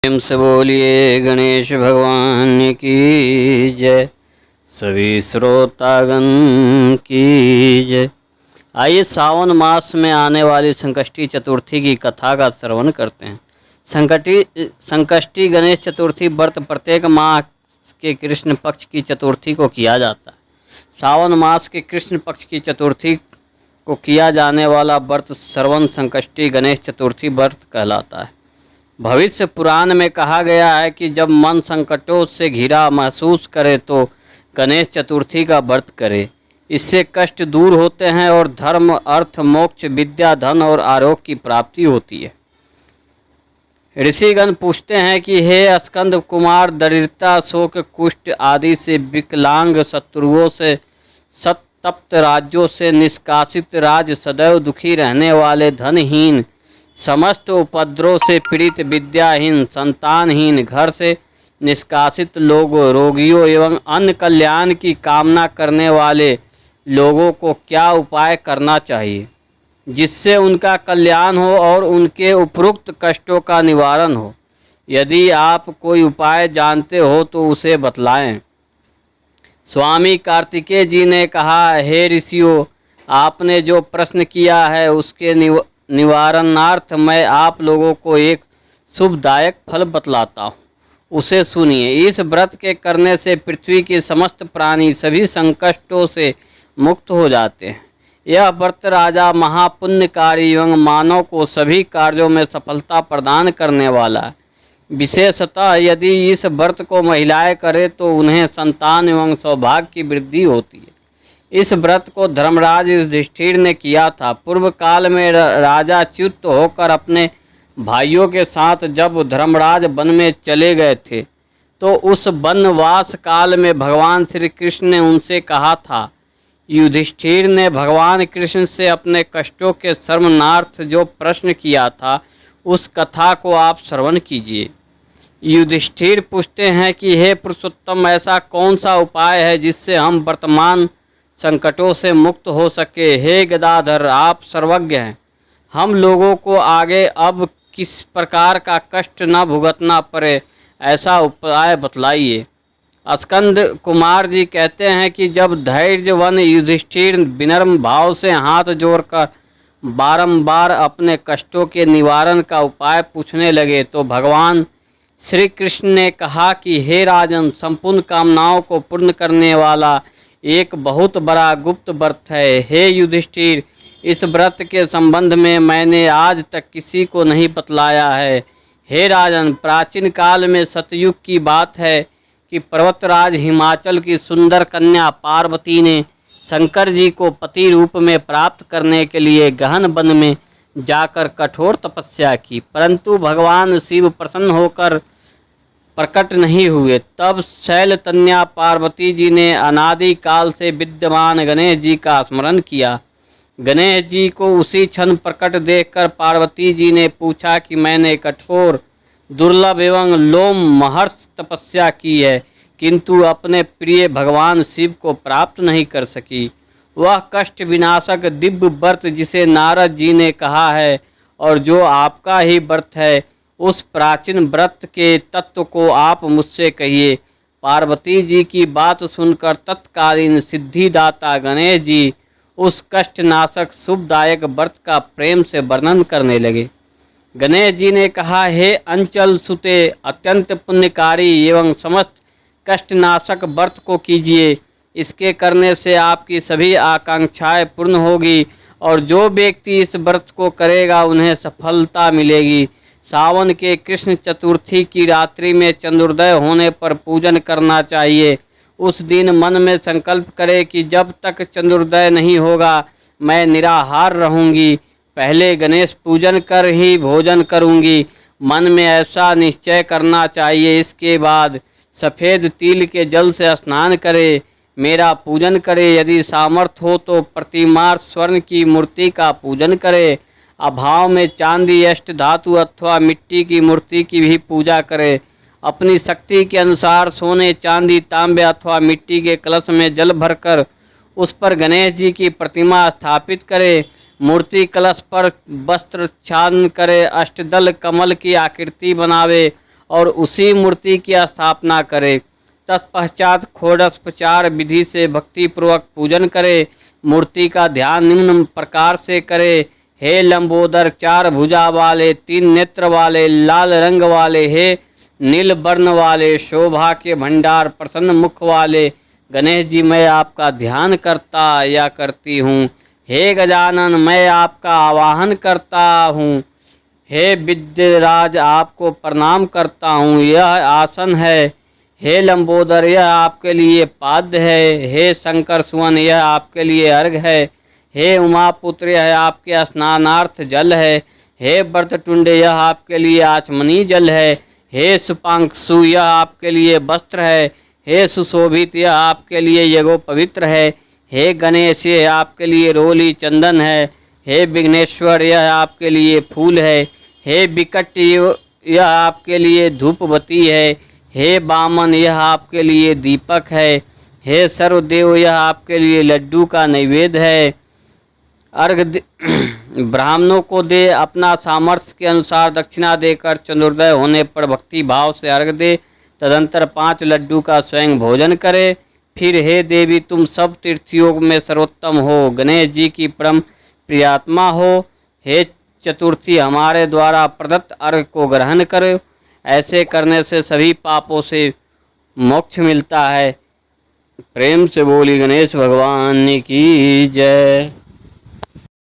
प्रेम से बोलिए गणेश भगवान की जय। सभी श्रोतागण की जय। आइए सावन मास में आने वाली संकष्टी चतुर्थी की कथा का श्रवण करते हैं। संकष्टी गणेश चतुर्थी व्रत प्रत्येक माह के कृष्ण पक्ष की चतुर्थी को किया जाता है। सावन मास के कृष्ण पक्ष की चतुर्थी को किया जाने वाला व्रत श्रवण संकष्टी गणेश चतुर्थी व्रत कहलाता है। भविष्य पुराण में कहा गया है कि जब मन संकटों से घिरा महसूस करे तो गणेश चतुर्थी का व्रत करे। इससे कष्ट दूर होते हैं और धर्म, अर्थ, मोक्ष, विद्या, धन और आरोग्य की प्राप्ति होती है। ऋषिगण पूछते हैं कि हे स्कंद कुमार, दरिद्रता, शोक, कुष्ठ आदि से विकलांग, शत्रुओं से संतप्त, राज्यों से निष्कासित, राज सदैव दुखी रहने वाले, धनहीन, समस्त उपद्रव से पीड़ित, विद्याहीन, संतानहीन, घर से निष्कासित लोगों, रोगियों एवं अन्य कल्याण की कामना करने वाले लोगों को क्या उपाय करना चाहिए जिससे उनका कल्याण हो और उनके उपरोक्त कष्टों का निवारण हो? यदि आप कोई उपाय जानते हो तो उसे बतलाएं। स्वामी कार्तिकेय जी ने कहा, हे ऋषियों, आपने जो प्रश्न किया है उसके निवारणार्थ मैं आप लोगों को एक शुभदायक फल बतलाता हूँ, उसे सुनिए। इस व्रत के करने से पृथ्वी के समस्त प्राणी सभी संकटों से मुक्त हो जाते हैं। यह व्रत राजा, महापुण्यकारी एवं मानव को सभी कार्यों में सफलता प्रदान करने वाला है। विशेषतः यदि इस व्रत को महिलाएं करें तो उन्हें संतान एवं सौभाग्य की वृद्धि होती है। इस व्रत को धर्मराज युधिष्ठिर ने किया था। पूर्व काल में राजा च्युत होकर अपने भाइयों के साथ जब धर्मराज वन में चले गए थे तो उस वनवास काल में भगवान श्री कृष्ण ने उनसे कहा था। युधिष्ठिर ने भगवान कृष्ण से अपने कष्टों के शमनार्थ जो प्रश्न किया था उस कथा को आप श्रवण कीजिए। युधिष्ठिर पूछते हैं कि हे पुरुषोत्तम, ऐसा कौन सा उपाय है जिससे हम वर्तमान संकटों से मुक्त हो सके? हे गदाधर, आप सर्वज्ञ हैं, हम लोगों को आगे अब किस प्रकार का कष्ट न भुगतना पड़े ऐसा उपाय बतलाइए। स्कंद कुमार जी कहते हैं कि जब धैर्यवान युधिष्ठिर विनम्र भाव से हाथ जोड़कर बारंबार अपने कष्टों के निवारण का उपाय पूछने लगे तो भगवान श्री कृष्ण ने कहा कि हे राजन, संपूर्ण कामनाओं को पूर्ण करने वाला एक बहुत बड़ा गुप्त व्रत है। हे युधिष्ठिर, इस व्रत के संबंध में मैंने आज तक किसी को नहीं बतलाया है। हे राजन, प्राचीन काल में सतयुग की बात है कि पर्वतराज हिमाचल की सुंदर कन्या पार्वती ने शंकर जी को पति रूप में प्राप्त करने के लिए गहन वन में जाकर कठोर तपस्या की, परंतु भगवान शिव प्रसन्न होकर प्रकट नहीं हुए। तब शैलतन्या पार्वती जी ने अनादि काल से विद्यमान गणेश जी का स्मरण किया। गणेश जी को उसी क्षण प्रकट देखकर पार्वती जी ने पूछा कि मैंने कठोर, दुर्लभ एवं लोमहर्ष तपस्या की है किंतु अपने प्रिय भगवान शिव को प्राप्त नहीं कर सकी। वह कष्ट विनाशक दिव्य व्रत जिसे नारद जी ने कहा है और जो आपका ही व्रत है, उस प्राचीन व्रत के तत्व को आप मुझसे कहिए। पार्वती जी की बात सुनकर तत्कालीन सिद्धिदाता गणेश जी उस कष्टनाशक शुभदायक व्रत का प्रेम से वर्णन करने लगे। गणेश जी ने कहा, हे अंचल सुते, अत्यंत पुण्यकारी एवं समस्त कष्टनाशक व्रत को कीजिए। इसके करने से आपकी सभी आकांक्षाएं पूर्ण होगी और जो व्यक्ति इस व्रत को करेगा उन्हें सफलता मिलेगी। सावन के कृष्ण चतुर्थी की रात्रि में चंद्रोदय होने पर पूजन करना चाहिए। उस दिन मन में संकल्प करे कि जब तक चंद्रोदय नहीं होगा मैं निराहार रहूंगी, पहले गणेश पूजन कर ही भोजन करूंगी। मन में ऐसा निश्चय करना चाहिए। इसके बाद सफ़ेद तिल के जल से स्नान करे, मेरा पूजन करे। यदि सामर्थ्य हो तो प्रतिमा स्वर्ण की मूर्ति का पूजन करे। अभाव में चांदी, अष्ट धातु अथवा मिट्टी की मूर्ति की भी पूजा करे। अपनी शक्ति के अनुसार सोने, चांदी, तांबे अथवा मिट्टी के कलश में जल भरकर उस पर गणेश जी की प्रतिमा स्थापित करे। मूर्ति कलश पर वस्त्र छान करे, अष्टदल कमल की आकृति बनावे और उसी मूर्ति की स्थापना करे। तत्पश्चात षोडशोपचार विधि से भक्तिपूर्वक पूजन करे। मूर्ति का ध्यान निम्न प्रकार से करे। हे लंबोदर, 4 भुजा वाले, 3 नेत्र वाले, लाल रंग वाले, हे नील वर्ण वाले, शोभा के भंडार, प्रसन्न मुख वाले गणेश जी, मैं आपका ध्यान करता या करती हूँ। हे गजानन, मैं आपका आवाहन करता हूँ। हे विद्यराज, आपको प्रणाम करता हूँ। यह आसन है। हे लंबोदर, यह आपके लिए पाद्य है। हे शंकर सुवन, यह आपके लिए अर्घ है। हे उमापुत्र, यह आपके स्नानार्थ जल है। हे व्रतटुंड, यह आपके लिए आचमनी जल है। हे सुपांशु, यह आपके लिए वस्त्र है। हे सुशोभित, यह आपके लिए यज्ञोपवित्र है। हे गणेश, यह आपके लिए रोली चंदन है। हे विघ्नेश्वर, यह आपके लिए फूल है। हे विकट, यह आपके लिए धूपबत्ती है। हे वामन, यह आपके लिए दीपक है। हे सर्वदेव, यह आपके लिए लड्डू का नैवेद्य है। अर्घ ब्राह्मणों को दे। अपना सामर्थ्य के अनुसार दक्षिणा देकर चंद्रोदय होने पर भक्ति भाव से अर्घ दे। तदंतर 5 लड्डू का स्वयं भोजन करे। फिर हे देवी, तुम सब तीर्थियों में सर्वोत्तम हो, गणेश जी की परम प्रियात्मा हो। हे चतुर्थी, हमारे द्वारा प्रदत्त अर्घ को ग्रहण करो। ऐसे करने से सभी पापों से मोक्ष मिलता है। प्रेम से बोली गणेश भगवान की जय।